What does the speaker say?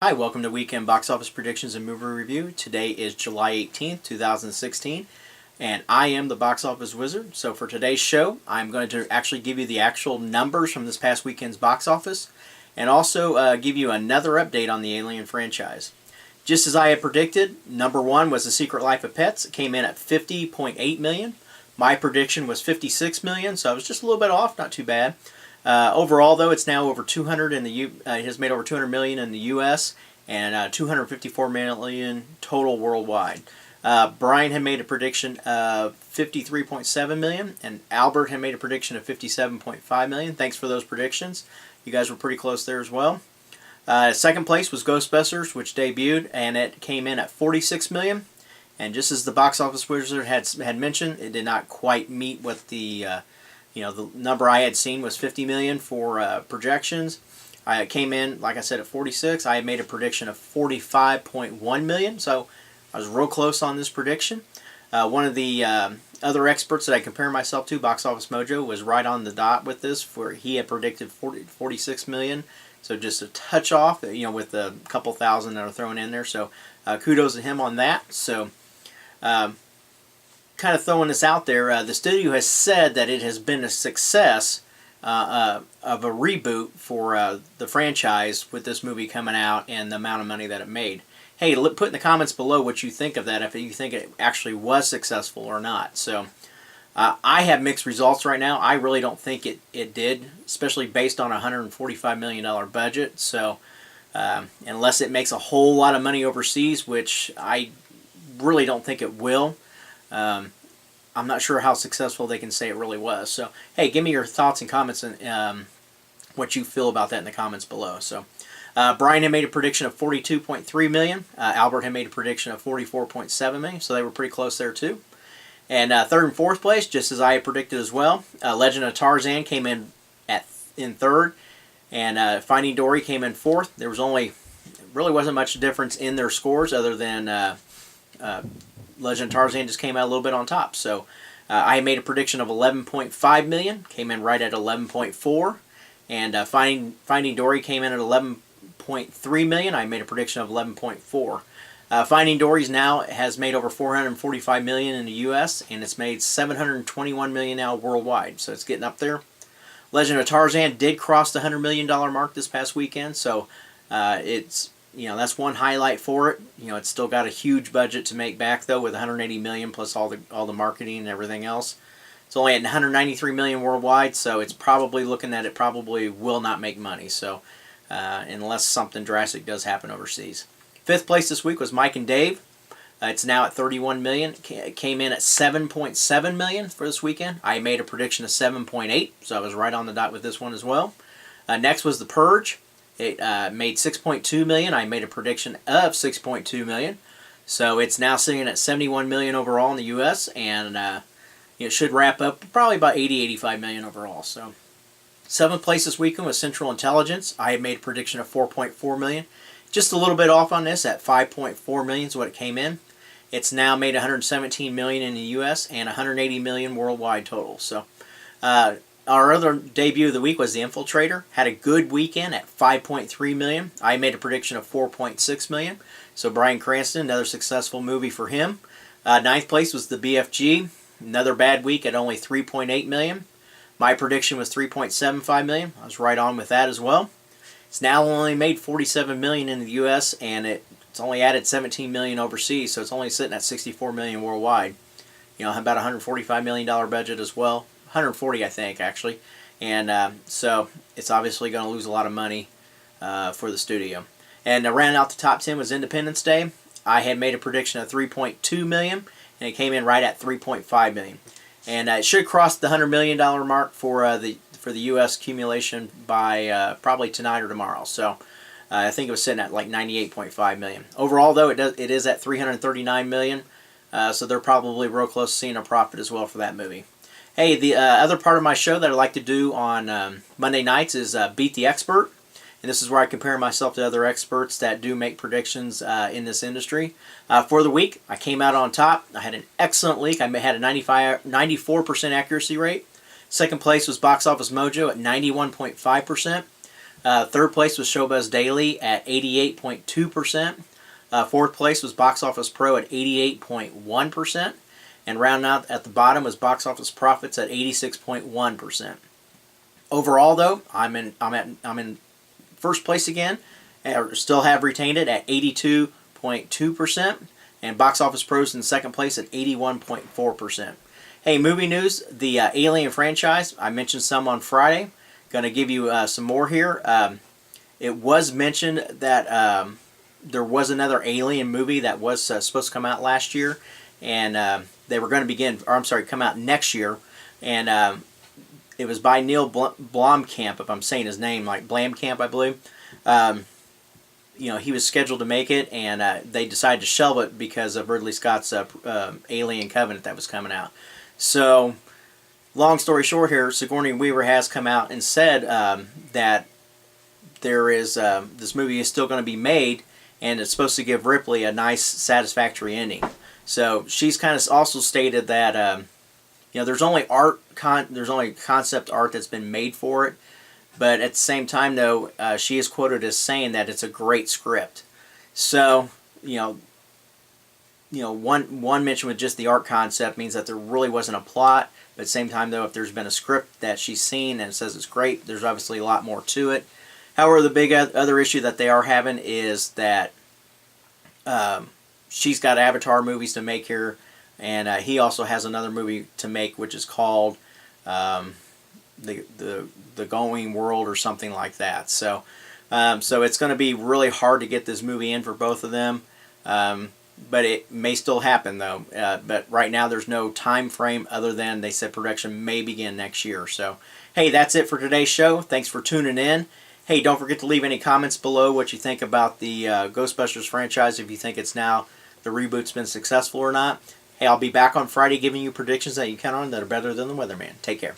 Hi, welcome to Weekend Box Office Predictions and Movie Review. Today is July 18th, 2016, and I am the Box Office Wizard. So for today's show, I'm going to actually give you the actual numbers from this past weekend's box office, and also give you another update on the Alien franchise. Just as I had predicted, number one was The Secret Life of Pets. It came in at $50.8 million. My prediction was $56 million, so I was just a little bit off, not too bad. Overall, though, it's now over 200 in the it has made over 200 million in the U.S. and 254 million total worldwide. Brian had made a prediction of 53.7 million, and Albert had made a prediction of 57.5 million. Thanks for those predictions. You guys were pretty close there as well. Second place was Ghostbusters, which debuted, and it came in at 46 million. And just as the Box Office Wizard had mentioned, it did not quite meet what the the number I had seen was 50 million for projections. I came in, like I said, at 46. I had made a prediction of 45.1 million, so I was real close on this prediction. One of the other experts that I compare myself to, Box Office Mojo, was right on the dot with this, where he had predicted 46 million. So just a touch off, with a couple thousand that are thrown in there. So kudos to him on that. So kind of throwing this out there, the studio has said that it has been a success of a reboot for the franchise with this movie coming out and the amount of money that it made. Hey, put in the comments below what you think of that, if you think it actually was successful or not. So I have mixed results right now. I really don't think it did, especially based on a $145 million budget. So unless it makes a whole lot of money overseas, which I really don't think it will, I'm not sure how successful they can say it really was. So, hey, give me your thoughts and comments and what you feel about that in the comments below. So, Brian had made a prediction of 42.3 million. Albert had made a prediction of 44.7 million. So they were pretty close there too. And third and fourth place, just as I had predicted as well, Legend of Tarzan came in in third, and Finding Dory came in fourth. There was really wasn't much difference in their scores other than Legend of Tarzan just came out a little bit on top. So I made a prediction of 11.5 million, came in right at 11.4, and Finding Dory came in at 11.3 million. I made a prediction of 11.4. Finding Dory's now has made over 445 million in the U.S. and it's made 721 million now worldwide. So it's getting up there. Legend of Tarzan did cross the $100 million mark this past weekend, so it's that's one highlight for it. It's still got a huge budget to make back though, with 180 million plus all the marketing and everything else. It's only at 193 million worldwide, so it's probably looking at it probably will not make money. So unless something drastic does happen overseas. Fifth place this week was Mike and Dave. It's now at 31 million. It came in at 7.7 million for this weekend. I made a prediction of 7.8, so I was right on the dot with this one as well. Next was The Purge. It made 6.2 million. I made a prediction of 6.2 million. So it's now sitting at 71 million overall in the U.S. and it should wrap up probably about 85 million overall. So seventh place this weekend was Central Intelligence. I had made a prediction of 4.4 million. Just a little bit off on this at 5.4 million is what it came in. It's now made 117 million in the U.S. and 180 million worldwide total. So our other debut of the week was The Infiltrator. Had a good weekend at 5.3 million. I made a prediction of 4.6 million. So Bryan Cranston, another successful movie for him. Ninth place was The BFG. Another bad week at only 3.8 million. My prediction was 3.75 million. I was right on with that as well. It's now only made 47 million in the U.S. and it's only added 17 million overseas. So it's only sitting at 64 million worldwide. About a $145 million budget as well. 140, I think, actually. And so it's obviously going to lose a lot of money for the studio. And to round out the top 10 was Independence Day. I had made a prediction of 3.2 million, and it came in right at 3.5 million. And it should cross the $100 million mark for the U.S. accumulation by probably tonight or tomorrow. So I think it was sitting at like 98.5 million. Overall, though, it is at 339 million. So they're probably real close to seeing a profit as well for that movie. Hey, the other part of my show that I like to do on Monday nights is Beat the Expert. And this is where I compare myself to other experts that do make predictions in this industry. For the week, I came out on top. I had an excellent week. I had a 94% accuracy rate. Second place was Box Office Mojo at 91.5%. Third place was Showbuzz Daily at 88.2%. Fourth place was Box Office Pro at 88.1%. And rounding out at the bottom was Box Office Profits at 86.1%. Overall, though, I'm in first place again. I still have retained it at 82.2%. And Box Office Pro's in second place at 81.4%. Hey, movie news, the Alien franchise, I mentioned some on Friday. Going to give you some more here. It was mentioned that there was another Alien movie that was supposed to come out last year. And they were going to come out next year. And it was by Neil Blomkamp, if I'm saying his name, like Blomkamp, I believe. He was scheduled to make it, and they decided to shelve it because of Ridley Scott's Alien Covenant that was coming out. So, long story short here, Sigourney Weaver has come out and said that there is this movie is still going to be made, and it's supposed to give Ripley a nice, satisfactory ending. So she's kind of also stated that there's only concept art that's been made for it. But at the same time, though, she is quoted as saying that it's a great script. So, one mention with just the art concept means that there really wasn't a plot. But at the same time, though, if there's been a script that she's seen and it says it's great, there's obviously a lot more to it. However, the big other issue that they are having is that she's got Avatar movies to make here, and he also has another movie to make, which is called the Going World or something like that. So it's going to be really hard to get this movie in for both of them. But it may still happen, though. But right now there's no time frame other than they said production may begin next year. So, hey, that's it for today's show. Thanks for tuning in. Hey, don't forget to leave any comments below what you think about the Ghostbusters franchise, if you think the reboot's been successful or not. Hey, I'll be back on Friday giving you predictions that you count on that are better than the weatherman. Take care.